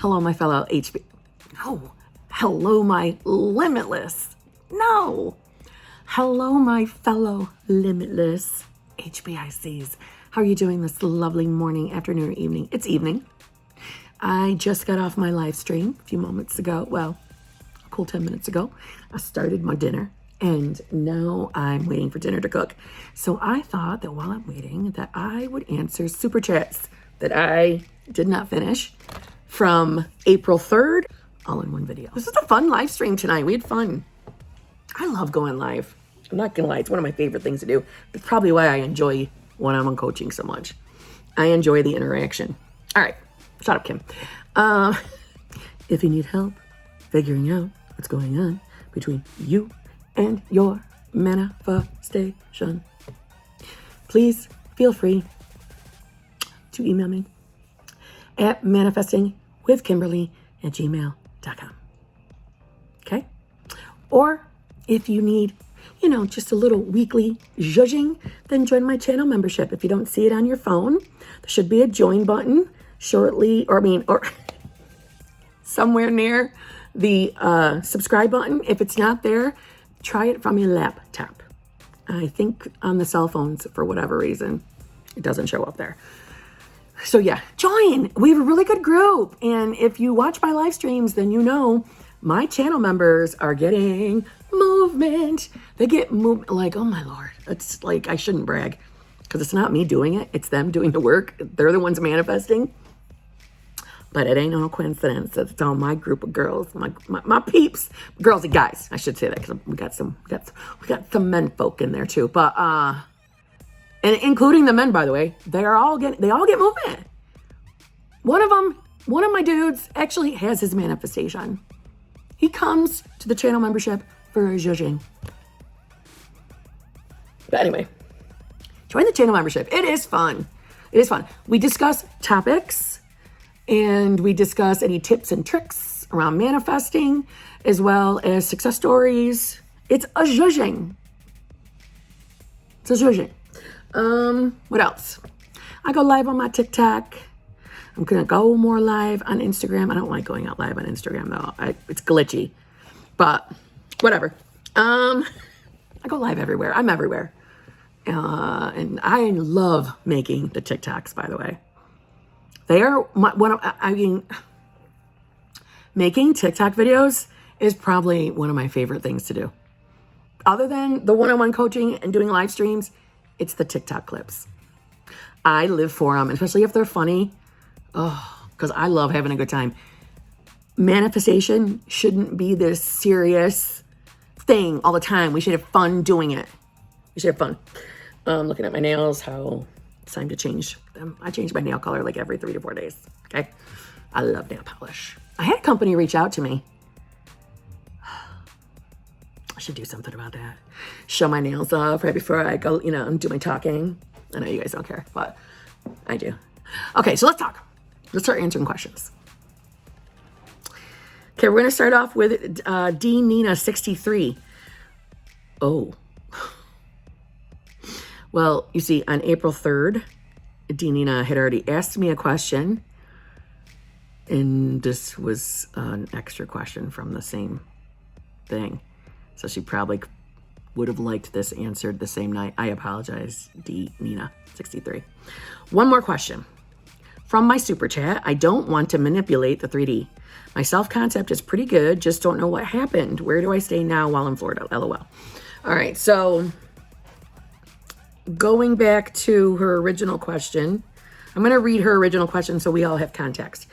Hello, my fellow HB. No. Hello, my limitless. No. Hello, my fellow limitless HBICs. How are you doing this lovely morning, afternoon, or evening? It's evening. I just got off my live stream a few moments ago. Well, a cool 10 minutes ago. I started my dinner, and now I'm waiting for dinner to cook. So I thought that while I'm waiting, that I would answer super chats that I did not finish from April 3rd, all in one video. This is a fun live stream tonight. We had fun. I love going live. I'm not gonna lie, it's one of my favorite things to do. It's probably why I enjoy one-on-one coaching so much. I enjoy the interaction. All right, shut up, Kim. If you need help figuring out what's going on between you and your manifestation, please feel free to email me at manifestingwithkimberly@gmail.com. Okay? Or if you need, just a little weekly zhuzhing, then join my channel membership. If you don't see it on your phone, there should be a join button shortly, or somewhere near the subscribe button. If it's not there, try it from your laptop. I think on the cell phones, for whatever reason, it doesn't show up there. So yeah, join. We have a really good group. And if you watch my live streams, then you know my channel members are getting movement. They get movement like, oh my Lord. It's like, I shouldn't brag because it's not me doing it. It's them doing the work. They're the ones manifesting. But it ain't no coincidence. It's all my group of girls, my peeps, girls and guys. I should say that because we got some men folk in there too. But and including the men, by the way, they all get movement. One of my dudes actually has his manifestation. He comes to the channel membership for a zhuzhing. But anyway, join the channel membership. It is fun. It is fun. We discuss topics and we discuss any tips and tricks around manifesting as well as success stories. It's a zhuzhing. It's a zhuzhing. What else? I go live on my TikTok. I'm going to go more live on Instagram. I don't like going out live on Instagram though. It's glitchy, but whatever. I go live everywhere. I'm everywhere. And I love making the TikToks, by the way. They are making TikTok videos is probably one of my favorite things to do. Other than the one-on-one coaching and doing live streams, it's the TikTok clips. I live for them, especially if they're funny. Oh, because I love having a good time. Manifestation shouldn't be this serious thing all the time. We should have fun doing it. We should have fun. Looking at my nails, how it's time to change them. I change my nail color like every 3 to 4 days. Okay. I love nail polish. I had a company reach out to me. I should do something about that. Show my nails off right before I go, and do my talking. I know you guys don't care, but I do. Okay, so let's talk. Let's start answering questions. Okay, we're going to start off with D. Nina 63. Oh. Well, you see, on April 3rd, D. Nina had already asked me a question, and this was an extra question from the same thing. So she probably would have liked this answered the same night. I apologize, D. Nina 63. One more question. From my super chat, I don't want to manipulate the 3D. My self-concept is pretty good, just don't know what happened. Where do I stay now while in Florida? LOL. All right, so going back to her original question, I'm going to read her original question so we all have context.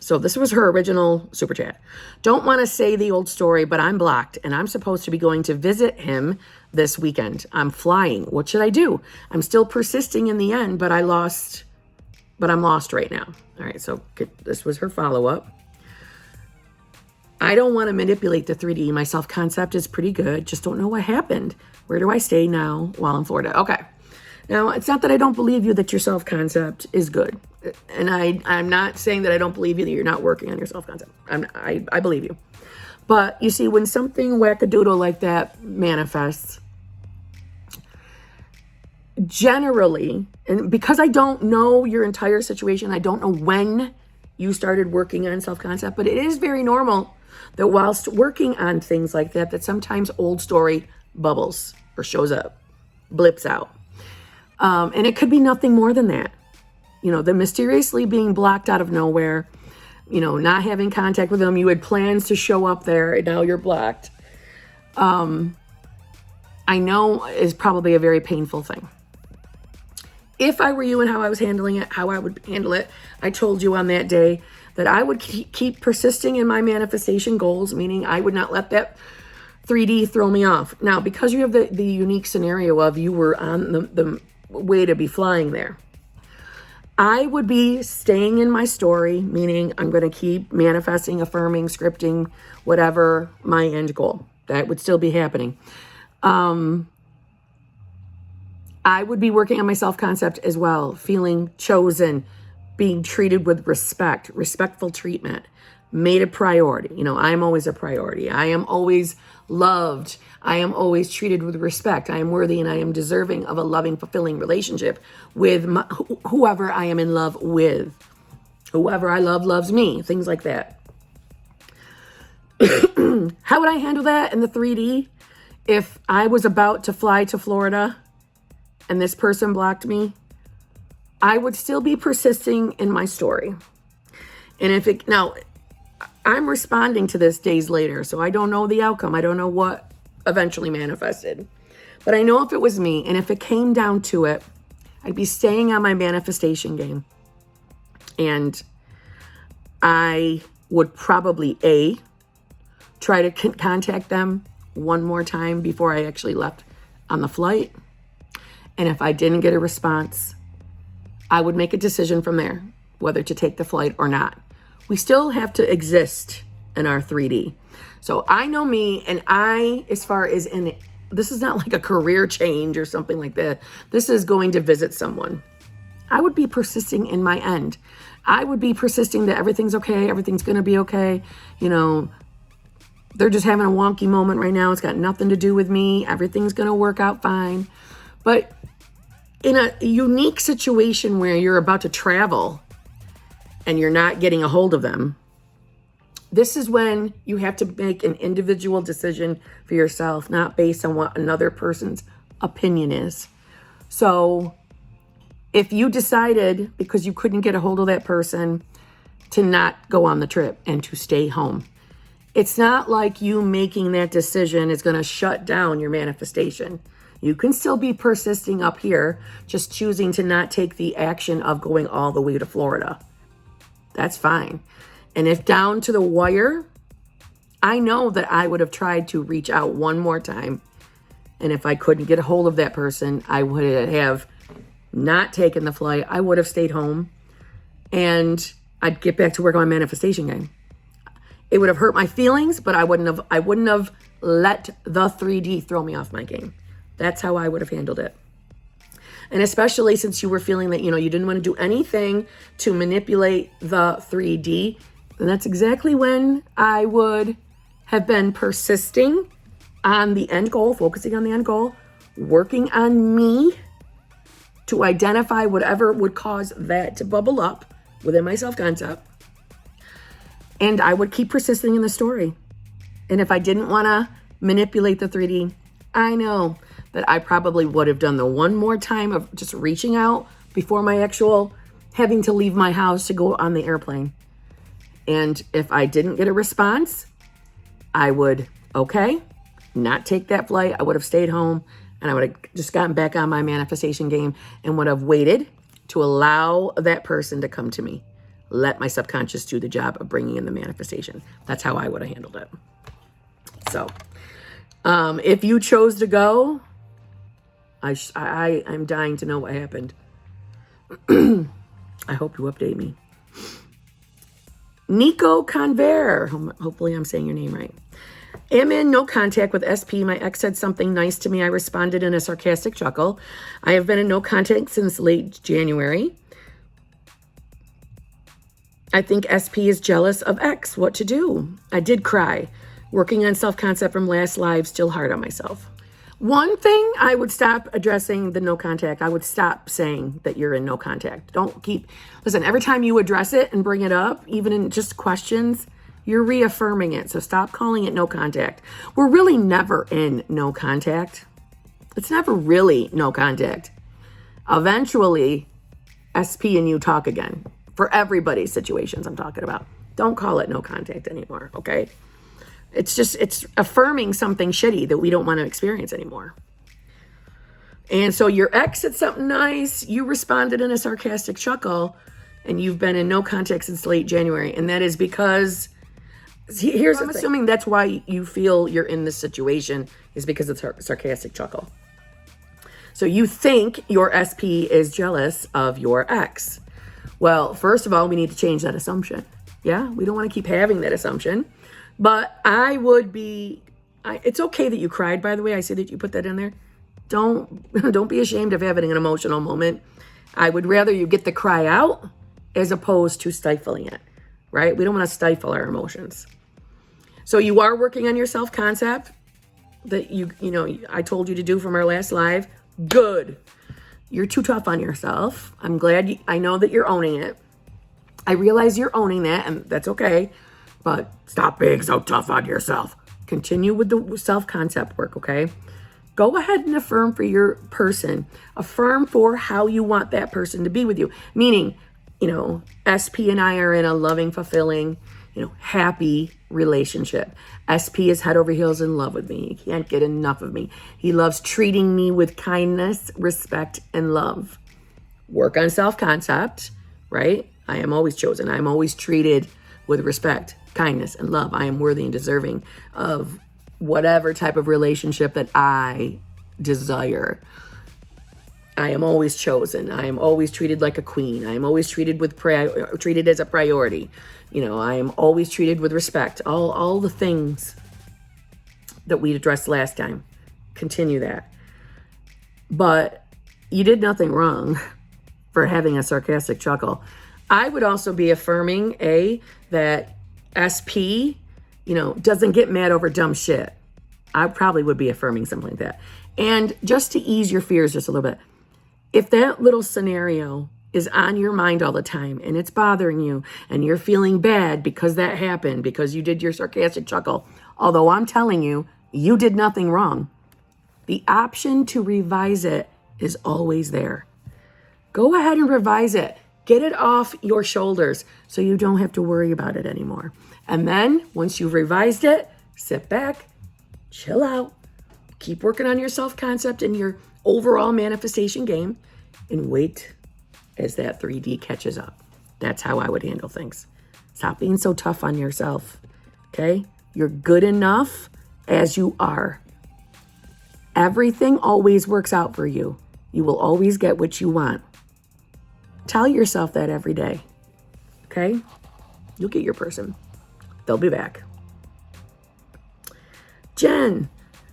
So this was her original super chat. Don't want to say the old story, but I'm blocked and I'm supposed to be going to visit him this weekend. I'm flying. What should I do? I'm still persisting in the end, but I'm lost right now. All right, so this was her follow-up. I don't want to manipulate the 3D. My self-concept is pretty good. Just don't know what happened. Where do I stay now while in Florida? Okay. Now, it's not that I don't believe you that your self-concept is good. And I'm not saying that I don't believe you that you're not working on your self-concept. I believe you. But you see, when something wackadoodle like that manifests, generally, and because I don't know your entire situation, I don't know when you started working on self-concept, but it is very normal that whilst working on things like that, that sometimes old story bubbles or shows up, blips out. And it could be nothing more than that. You know, the mysteriously being blocked out of nowhere, you know, not having contact with them. You had plans to show up there and now you're blocked. I know is probably a very painful thing. If I were you and how I was handling it, how I would handle it, I told you on that day that I would keep persisting in my manifestation goals, meaning I would not let that 3D throw me off. Now, because you have the unique scenario of you were on the way to be flying there, I would be staying in my story, meaning I'm going to keep manifesting, affirming, scripting, whatever my end goal. That would still be happening. I would be working on my self-concept as well, feeling chosen, being treated with respect, respectful treatment, made a priority. You know, I'm always a priority. I am always loved. I am always treated with respect. I am worthy and I am deserving of a loving, fulfilling relationship with whoever I am in love with. Whoever I love loves me, things like that. How would I handle that in the 3D? If I was about to fly to Florida and this person blocked me, I would still be persisting in my story. And now I'm responding to this days later, so I don't know the outcome. I don't know what eventually manifested. But I know if it was me, and if it came down to it, I'd be staying on my manifestation game. And I would probably, try to contact them one more time before I actually left on the flight. And if I didn't get a response, I would make a decision from there, whether to take the flight or not. We still have to exist in our 3D. So I know me, and as far as this is not like a career change or something like that. This is going to visit someone. I would be persisting in my end. I would be persisting that everything's okay. Everything's going to be okay. You know, they're just having a wonky moment right now. It's got nothing to do with me. Everything's going to work out fine. But in a unique situation where you're about to travel and you're not getting a hold of them, this is when you have to make an individual decision for yourself, not based on what another person's opinion is. So if you decided, because you couldn't get a hold of that person, to not go on the trip and to stay home, it's not like you making that decision is going to shut down your manifestation. You can still be persisting up here, just choosing to not take the action of going all the way to Florida. That's fine. And if down to the wire, I know that I would have tried to reach out one more time. And if I couldn't get a hold of that person, I would have not taken the flight. I would have stayed home and I'd get back to work on my manifestation game. It would have hurt my feelings, but I wouldn't have let the 3D throw me off my game. That's how I would have handled it. And especially since you were feeling that, you didn't want to do anything to manipulate the 3D, and that's exactly when I would have been persisting on the end goal, focusing on the end goal, working on me to identify whatever would cause that to bubble up within my self-concept. And I would keep persisting in the story. And if I didn't want to manipulate the 3D, I know that I probably would have done the one more time of just reaching out before my actual having to leave my house to go on the airplane. And if I didn't get a response, I would, not take that flight. I would have stayed home and I would have just gotten back on my manifestation game and would have waited to allow that person to come to me. Let my subconscious do the job of bringing in the manifestation. That's how I would have handled it. So if you chose to go, I'm dying to know what happened. I hope you update me. Nico Conver, hopefully I'm saying your name right. Am in no contact with SP. My ex said something nice to me. I responded in a sarcastic chuckle. I have been in no contact since late January. I think SP is jealous of X. What to do? I did cry. Working on self-concept from last live, still hard on myself. One thing, I would stop addressing the no contact. I would stop saying that you're in no contact. Don't keep, listen, every time you address it and bring it up, even in just questions, you're reaffirming it. So stop calling it no contact. We're really never in no contact. It's never really no contact. Eventually, SP and you talk again. For everybody's situations I'm talking about. Don't call it no contact anymore, okay? It's affirming something shitty that we don't want to experience anymore. And so your ex said something nice, you responded in a sarcastic chuckle, and you've been in no contact since late January. And that is because, I'm assuming that's why you feel you're in this situation, is because it's a sarcastic chuckle. So you think your SP is jealous of your ex. Well, first of all, we need to change that assumption. Yeah, we don't want to keep having that assumption. But it's okay that you cried, by the way. I see that you put that in there. Don't be ashamed of having an emotional moment. I would rather you get the cry out as opposed to stifling it, right? We don't want to stifle our emotions. So you are working on your self-concept that I told you to do from our last live. Good. You're too tough on yourself. I'm glad I know that you're owning it. I realize you're owning that, and that's okay. But stop being so tough on yourself. Continue with the self-concept work, okay? Go ahead and affirm for your person. Affirm for how you want that person to be with you. Meaning, SP and I are in a loving, fulfilling, happy relationship. SP is head over heels in love with me. He can't get enough of me. He loves treating me with kindness, respect, and love. Work on self-concept, right? I am always chosen. I am always treated with respect, kindness, and love. I am worthy and deserving of whatever type of relationship that I desire. I am always chosen. I am always treated like a queen. I am always treated as a priority. I am always treated with respect. All the things that we addressed last time. Continue that. But you did nothing wrong for having a sarcastic chuckle. I would also be affirming, that SP, doesn't get mad over dumb shit. I probably would be affirming something like that. And just to ease your fears just a little bit, if that little scenario is on your mind all the time and it's bothering you and you're feeling bad because that happened, because you did your sarcastic chuckle, although I'm telling you, you did nothing wrong, the option to revise it is always there. Go ahead and revise it. Get it off your shoulders so you don't have to worry about it anymore. And then once you've revised it, sit back, chill out, keep working on your self-concept and your overall manifestation game, and wait as that 3D catches up. That's how I would handle things. Stop being so tough on yourself, okay? You're good enough as you are. Everything always works out for you. You will always get what you want. Tell yourself that every day, okay? You'll get your person. They'll be back. Jen,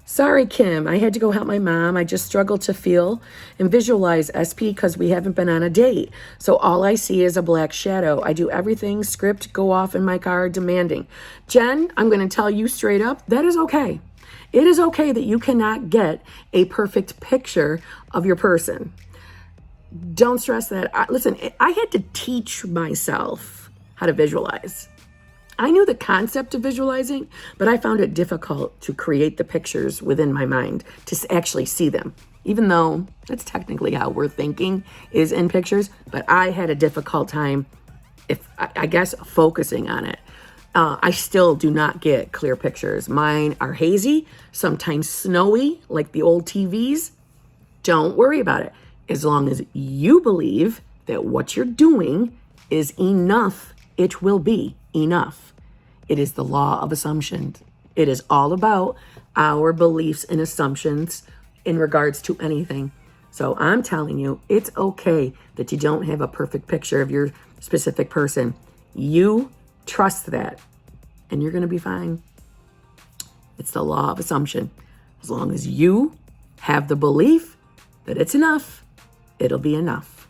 sorry, Kim. I had to go help my mom. I just struggle to feel and visualize SP because we haven't been on a date. So all I see is a black shadow. I do everything, script, go off in my car, demanding. Jen, I'm going to tell you straight up, that is okay. It is okay that you cannot get a perfect picture of your person. Don't stress that. Listen, I had to teach myself how to visualize. I knew the concept of visualizing, but I found it difficult to create the pictures within my mind, to actually see them, even though that's technically how we're thinking is in pictures. But I had a difficult time, I guess, focusing on it. I still do not get clear pictures. Mine are hazy, sometimes snowy, like the old TVs. Don't worry about it. As long as you believe that what you're doing is enough, it will be enough. It is the law of assumptions. It is all about our beliefs and assumptions in regards to anything. So I'm telling you, it's okay that you don't have a perfect picture of your specific person. You trust that, and you're going to be fine. It's the law of assumption. As long as you have the belief that it's enough, it'll be enough.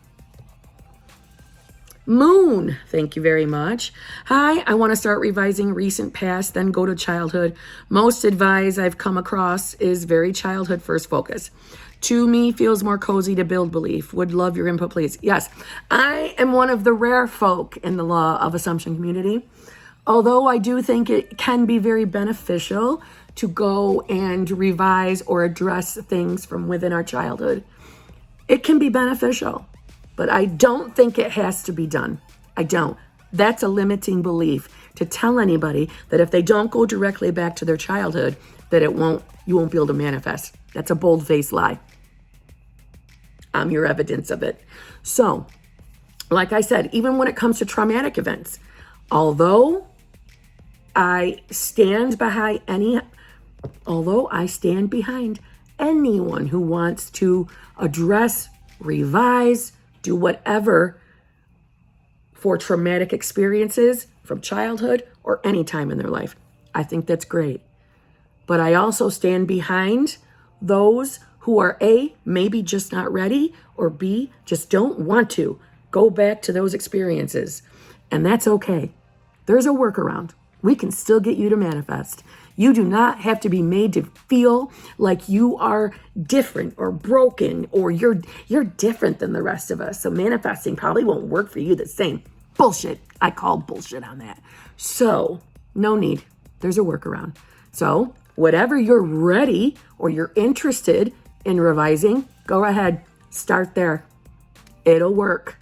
Moon, thank you very much. Hi, I want to start revising recent past, then go to childhood. Most advice I've come across is very childhood first focus. To me, feels more cozy to build belief. Would love your input, please. Yes, I am one of the rare folk in the law of assumption community. Although I do think it can be very beneficial to go and revise or address things from within our childhood. It can be beneficial, but I don't think it has to be done. I don't. That's a limiting belief to tell anybody that if they don't go directly back to their childhood, that you won't be able to manifest. That's a bold-faced lie. I'm your evidence of it. So, like I said, even when it comes to traumatic events, although I stand behind anyone who wants to address, revise, do whatever for traumatic experiences from childhood or any time in their life. I think that's great. But I also stand behind those who are A, maybe just not ready, or B, just don't want to go back to those experiences. And that's okay. There's a workaround. We can still get you to manifest. You do not have to be made to feel like you are different or broken or you're different than the rest of us. So manifesting probably won't work for you the same. Bullshit. I call bullshit on that. So no need. There's a workaround. So whatever you're ready or you're interested in revising, go ahead. Start there. It'll work.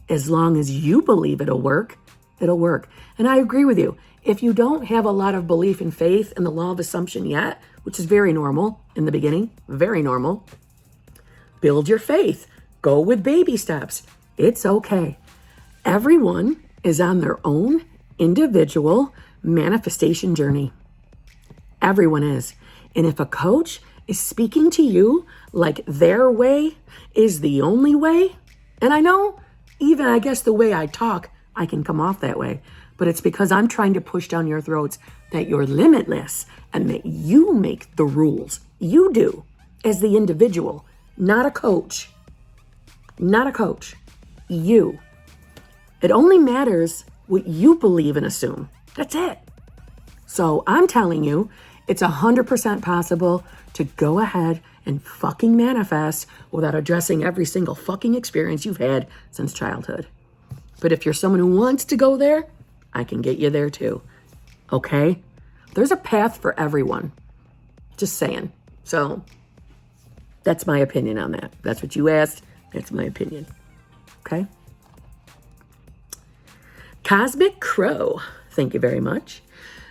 As long as you believe it'll work, it'll work. And I agree with you. If you don't have a lot of belief and faith in the law of assumption yet, which is very normal in the beginning, very normal, build your faith. Go with baby steps. It's okay. Everyone is on their own individual manifestation journey. Everyone is. And if a coach is speaking to you like their way is the only way, and I know even I guess the way I talk, I can come off that way. But it's because I'm trying to push down your throats that you're limitless and that you make the rules. You do as the individual, not a coach. Not a coach. You. It only matters what you believe and assume. That's it. So I'm telling you, it's 100% possible to go ahead and fucking manifest without addressing every single fucking experience you've had since childhood. But if you're someone who wants to go there, I can get you there too. Okay? There's a path for everyone. Just saying. So that's my opinion on that. That's what you asked. That's my opinion. Okay? Cosmic Crow. Thank you very much.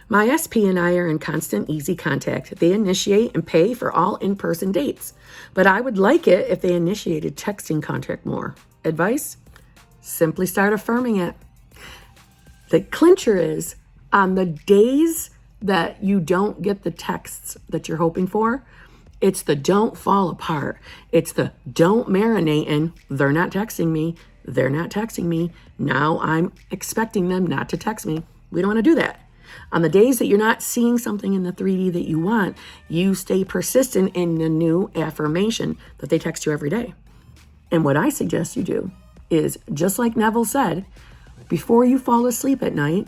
My SP and I are in constant, easy contact. They initiate and pay for all in-person dates. But I would like it if they initiated texting contact more. Advice? Simply start affirming it. The clincher is on the days that you don't get the texts that you're hoping for, it's the don't fall apart. It's the don't marinate in, they're not texting me. They're not texting me. Now I'm expecting them not to text me. We don't want to do that. On the days that you're not seeing something in the 3D that you want, you stay persistent in the new affirmation that they text you every day. And what I suggest you do is, just like Neville said, before you fall asleep at night,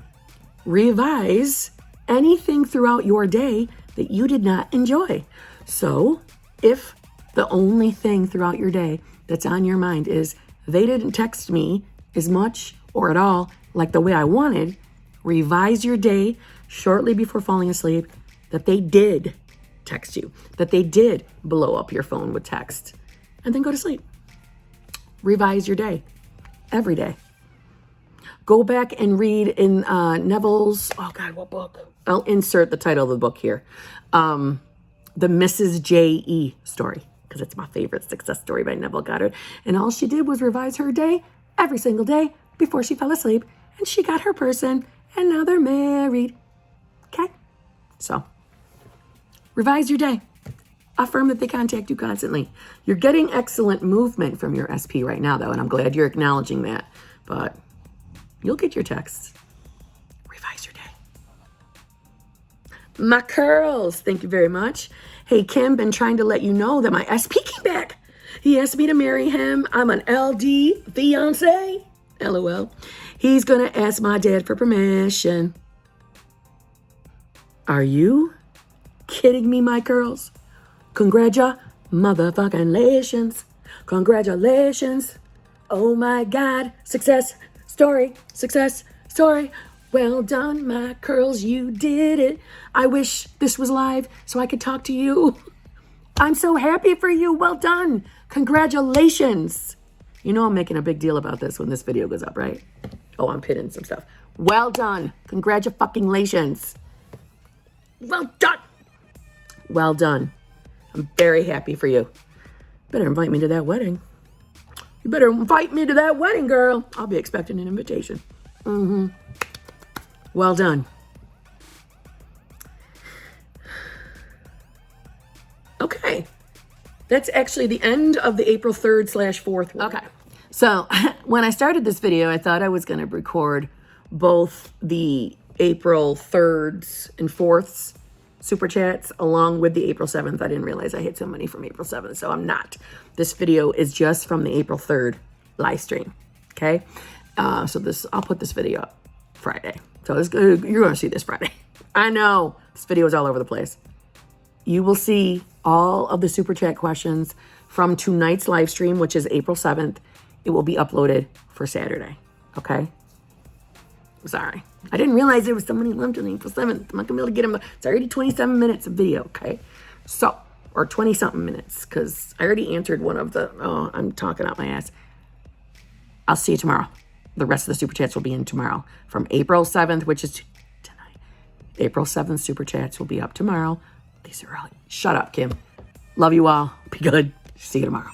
revise anything throughout your day that you did not enjoy. So if the only thing throughout your day that's on your mind is they didn't text me as much or at all like the way I wanted, revise your day shortly before falling asleep that they did text you, that they did blow up your phone with text, and then go to sleep. Revise your day every day. Go back and read in Neville's, oh God, what book? I'll insert the title of the book here. The Mrs. J.E. story, because it's my favorite success story by Neville Goddard. And all she did was revise her day every single day before she fell asleep. And she got her person, and now they're married. Okay? So, revise your day. Affirm that they contact you constantly. You're getting excellent movement from your SP right now, though, and I'm glad you're acknowledging that. But you'll get your texts. Revise your day. My curls, thank you very much. Hey, Kim, been trying to let you know that my SP came back. He asked me to marry him. I'm an LD fiance. LOL. He's gonna ask my dad for permission. Are you kidding me, my girls? Congratulations. Congratulations. Oh my God. Success story. Success story. Well done, my curls. You did it. I wish this was live so I could talk to you. I'm so happy for you. Well done. Congratulations. You know I'm making a big deal about this when this video goes up, right? Oh, I'm pinning some stuff. Well done. Congratulations. Well done. Well done. I'm very happy for you. Better invite me to that wedding. You better invite me to that wedding, girl. I'll be expecting an invitation. Well done. Okay. That's actually the end of the April 3rd / 4th one. Okay. So when I started this video, I thought I was going to record both the April 3rd and 4th super chats along with the April 7th. I didn't realize I had so many from April 7th, so I'm not. This video is just from the April 3rd live stream. Okay. So I'll put this video up Friday. So you're going to see this Friday. I know this video is all over the place. You will see all of the super chat questions from tonight's live stream, which is April 7th. It will be uploaded for Saturday. Okay. I'm sorry. I didn't realize there was so many left on April 7th. I'm not going to be able to get them. It's already 27 minutes of video. Okay. So, or 20 something minutes, because I already answered one of the, oh, I'm talking out my ass. I'll see you tomorrow. The rest of the super chats will be in tomorrow from April 7th, which is tonight. April 7th super chats will be up tomorrow. These are early. Shut up, Kim. Love you all. Be good. See you tomorrow.